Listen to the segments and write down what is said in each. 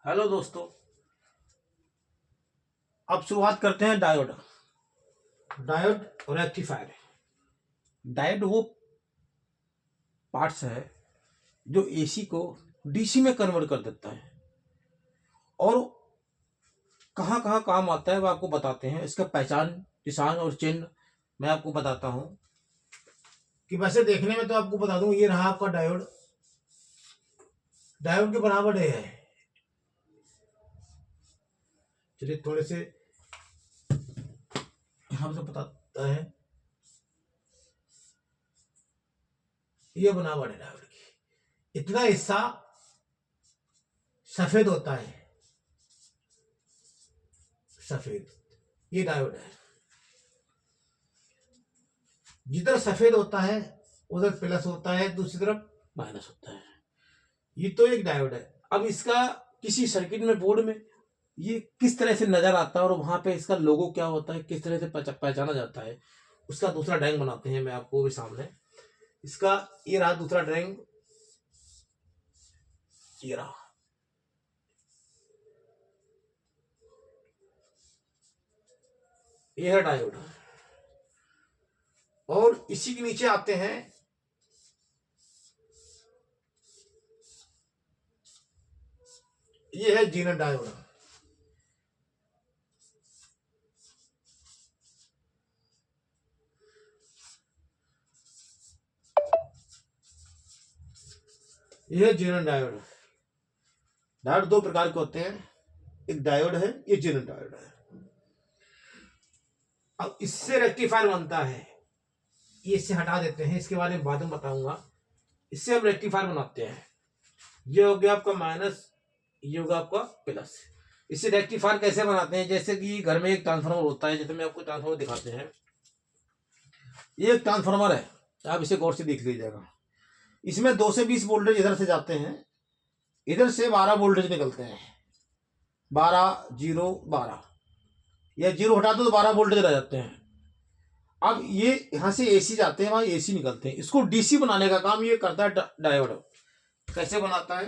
Hello दोस्तों, अब शुरुआत करते हैं डायोड और रेक्टिफायर। डायोड वो पार्ट्स है जो एसी को डीसी में कन्वर्ट कर देता है और कहाँ कहाँ काम आता है वो आपको बताते हैं। इसका पहचान, निशान और चिन्ह मैं आपको बताता हूँ कि वैसे देखने में तो आपको बता दूं, ये रहा आपका डायोड। डायोड के बराबर ये है। चलिए थोड़े से यहां से बताता है, ये बनावट है डायोड की। इतना हिस्सा सफेद होता है, सफेद, ये डायोड है। जिधर सफेद होता है उधर प्लस होता है, दूसरी तरफ माइनस होता है। ये तो एक डायोड है। अब इसका किसी सर्किट में, बोर्ड में ये किस तरह से नजर आता है और वहां पे इसका लोगो क्या होता है, किस तरह से पहचाना जाता है, उसका दूसरा ड्राइंग बनाते हैं। मैं आपको भी सामने इसका, ये रहा दूसरा ड्राइंग, ये रहा। ये है डायोड और इसी के नीचे आते हैं ये है जीनर डायोड। ये है जीनर डायोड। डायोड दो प्रकार के होते हैं, एक डायोड है, ये जीनर डायोड है। अब इससे रेक्टिफायर बनता है, ये इससे हटा देते हैं, इसके बारे में बाद में बताऊंगा। इससे हम रेक्टिफायर बनाते हैं। ये हो गया आपका माइनस, ये होगा आपका प्लस। इससे रेक्टिफायर कैसे बनाते हैं, जैसे कि घर में एक ट्रांसफार्मर होता है, जैसे मैं आपको ट्रांसफार्मर दिखाते हैं। ये एक ट्रांसफार्मर है, आप इसे गौर से देख लीजिएगा। इसमें 2 से 20 वोल्टेज इधर से जाते हैं, इधर से 12 वोल्टेज निकलते हैं। 12 0 12, या 0 हटा दो तो 12 वोल्टेज रह जाते हैं। अब ये यहां से एसी जाते हैं, वहां एसी निकलते हैं। इसको डीसी बनाने का काम ये करता है डायोड। कैसे बनाता है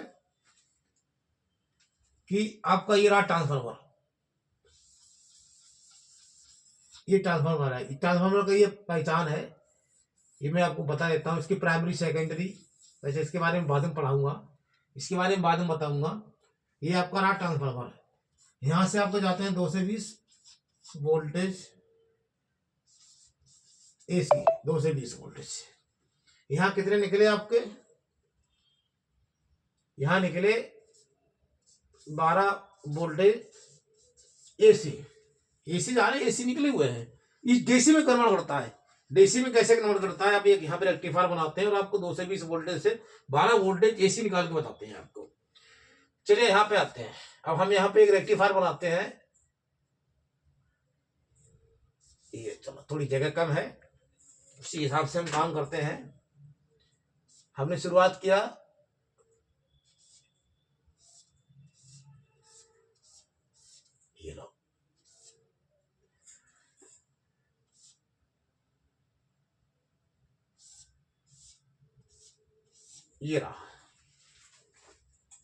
कि आपका ये रहा ट्रांसफार्मर, ये ट्रांसफार्मर है। ट्रांसफार्मर का ये पहचान है, ये मैं आपको बता देता हूँ। इसकी प्राइमरी, सेकेंडरी, वैसे इसके बारे में बाद में पढ़ाऊंगा, इसके बारे में बाद में बताऊंगा। ये आपका रहा ट्रांसफार्मर। यहां से आपको जाते हैं 2 से 20 वोल्टेज एसी, 2 से 20 वोल्टेज। यहां कितने निकले आपके, यहां निकले 12 वोल्टेज एसी। एसी जा रहे, एसी निकले हुए हैं। इस डीसी में कन्वर्ट करता है। डीसी में कैसे कन्वर्ट करता है, आप एक यहाँ पे रेक्टिफायर बनाते हैं और आपको 2 से 20 वोल्टेज से 12 वोल्टेज एसी निकाल के बताते हैं आपको। चलिए यहाँ पे आते हैं। अब हम यहाँ पे एक रेक्टिफायर बनाते हैं। ये चलो थोड़ी जगह कम है, उसी हिसाब से हम काम करते हैं। हमने शुरुआत किया, ये लो, ये रहा।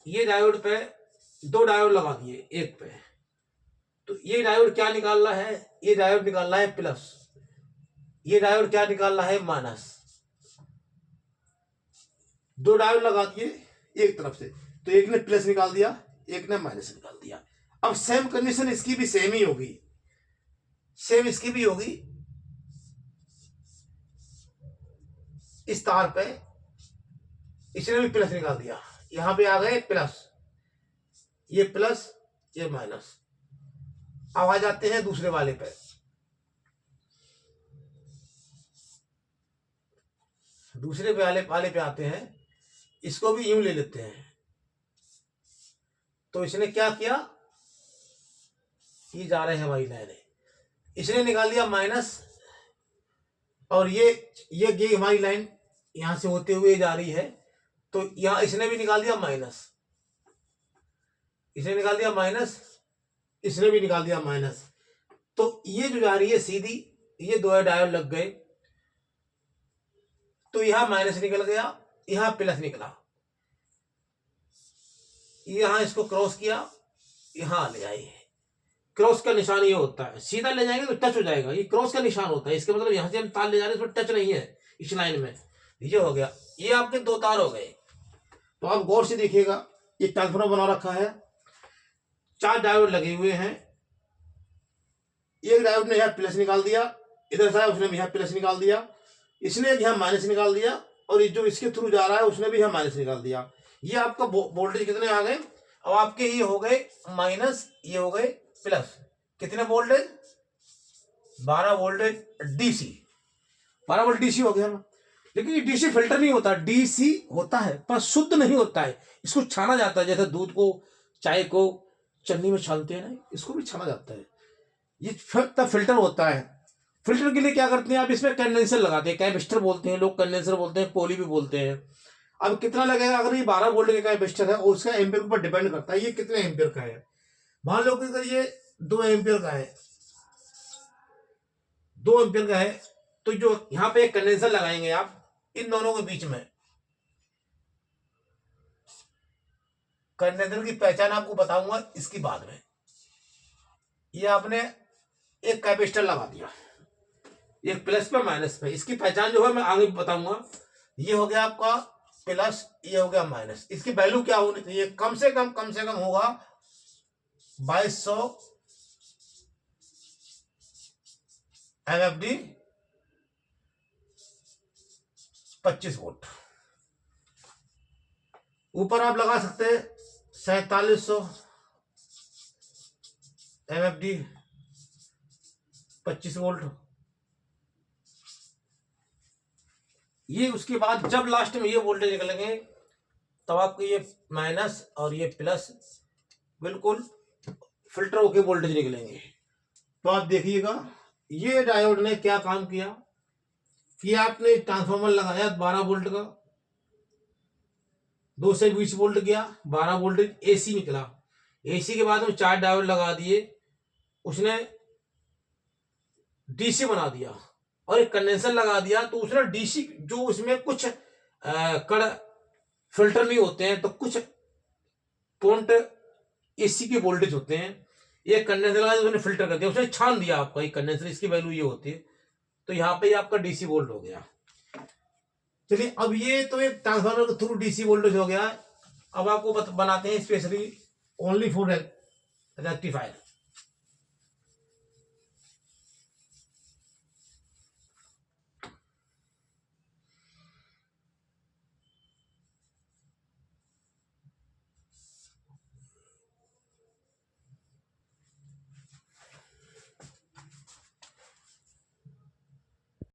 ये डायोड पे 2 डायोड लगा दिए एक पे, तो ये डायोड क्या निकाल रहा है, ये डायोड निकाल रहा है प्लस, ये डायोड क्या निकाल रहा है माइनस। 2 डायोड लगा दिए एक तरफ से, तो एक ने प्लस निकाल दिया, एक ने माइनस निकाल दिया। अब सेम कंडीशन इसकी भी सेम ही होगी, सेम इसकी भी होगी। इस तार पे इसने भी प्लस निकाल दिया, यहां पे आ गए प्लस, ये प्लस, ये माइनस। अब आ जाते हैं दूसरे वाले पे। दूसरे वाले पे आते हैं, इसको भी यूं ले लेते हैं। तो इसने क्या किया, ये जा रहे हैं हमारी लाइनें, इसने निकाल दिया माइनस, और ये हमारी लाइन यहां से होते हुए जा रही है, तो यहां इसने भी निकाल दिया माइनस, इसने निकाल दिया माइनस, इसने भी निकाल दिया माइनस। तो ये जो जा रही है सीधी, ये 2 डायोड लग गए, तो यहां माइनस निकल गया, यहां प्लस निकला। यहां इसको क्रॉस किया, यहाँ ले आइए। क्रॉस का निशान ये होता है, सीधा ले जाएंगे तो टच हो जाएगा, ये क्रॉस का निशान होता है, इसके मतलब यहाँ से हम तार ले जा रहे हैं, इसमें टच नहीं है इस लाइन में। ये हो गया, ये आपके दो तार हो गए। तो आप गौर से देखिएगा, ये ट्रांसफार्मर बना रखा है, 4 डायोड लगे हुए हैं। एक डायोड ने यहाँ प्लस निकाल दिया, इधर से उसने भी यहाँ प्लस निकाल दिया, इसने यहाँ माइनस निकाल दिया, और ये जो इसके थ्रू जा रहा है उसने भी यहाँ माइनस निकाल दिया। ये आपका वोल्टेज कितने आ गए? अब आपके ये हो गए माइनस, ये हो गए प्लस। कितने voltage? 12 voltage DC, 12 volt DC हो गया ना। लेकिन ये डीसी फिल्टर नहीं होता, डीसी होता है पर शुद्ध नहीं होता है, इसको छाना जाता है। जैसे दूध को, चाय को चन्नी में छानते हैं ना, इसको भी छाना जाता है। ये तब फिल्टर होता है। फिल्टर के लिए क्या करते हैं आप? इसमें कंडेंसर लगाते हैं, कैपेसिटर बोलते हैं लोग, कंडेंसर बोलते हैं, पोली भी बोलते हैं। अब कितना लगेगा? अगर ये 12 वोल्ट का कैपेसिटर है और उसका एम्पियर के ऊपर डिपेंड करता है ये कितने एम्पियर का है। मान लो कि अगर ये 2 एम्पियर का है, 2 एम्पियर का है, तो जो यहाँ पे एक कंडेंसर लगाएंगे आप इन दोनों के बीच में। कंडेंसर की पहचान आपको बताऊंगा इसकी बाद में। ये आपने एक कैपेसिटर लगा दिया, एक प्लस पे माइनस पे, इसकी पहचान जो है मैं आगे बताऊंगा। ये हो गया आपका प्लस, ये हो गया माइनस। इसकी वैल्यू क्या होनी चाहिए? कम से कम होगा 2200 MFD 25 वोल्ट। ऊपर आप लगा सकते हैं 4700 MFD 25 वोल्ट। ये उसके बाद जब लास्ट में ये वोल्टेज निकलेंगे तब आपको ये माइनस और ये प्लस बिल्कुल फिल्टर होके वोल्टेज निकलेंगे। तो आप देखिएगा ये डायोड ने क्या काम किया कि आपने ट्रांसफार्मर लगाया 12 वोल्ट का, 2 से 20 वोल्ट गया, 12 वोल्टेज एसी निकला। एसी के बाद हम 4 डायोड लगा दिए, उसने डीसी बना दिया, और एक कंडेंसर लगा दिया तो उसने डीसी, जो उसमें कुछ कण फिल्टर नहीं होते हैं, तो कुछ पॉइंट एसी के वोल्टेज होते हैं, एक कंडेंसर लगा दिया उसने फिल्टर कर दिया, उसने छान दिया आपका एक कंडेंसर, इसकी वैल्यू ये होती है। तो यहाँ पे आपका डीसी वोल्ट हो गया। चलिए अब ये तो एक ट्रांसफार्मर के थ्रू डीसी वोल्टेज हो गया। अब आपको बनाते हैं स्पेशली ओनली फॉर रेक्टिफायर।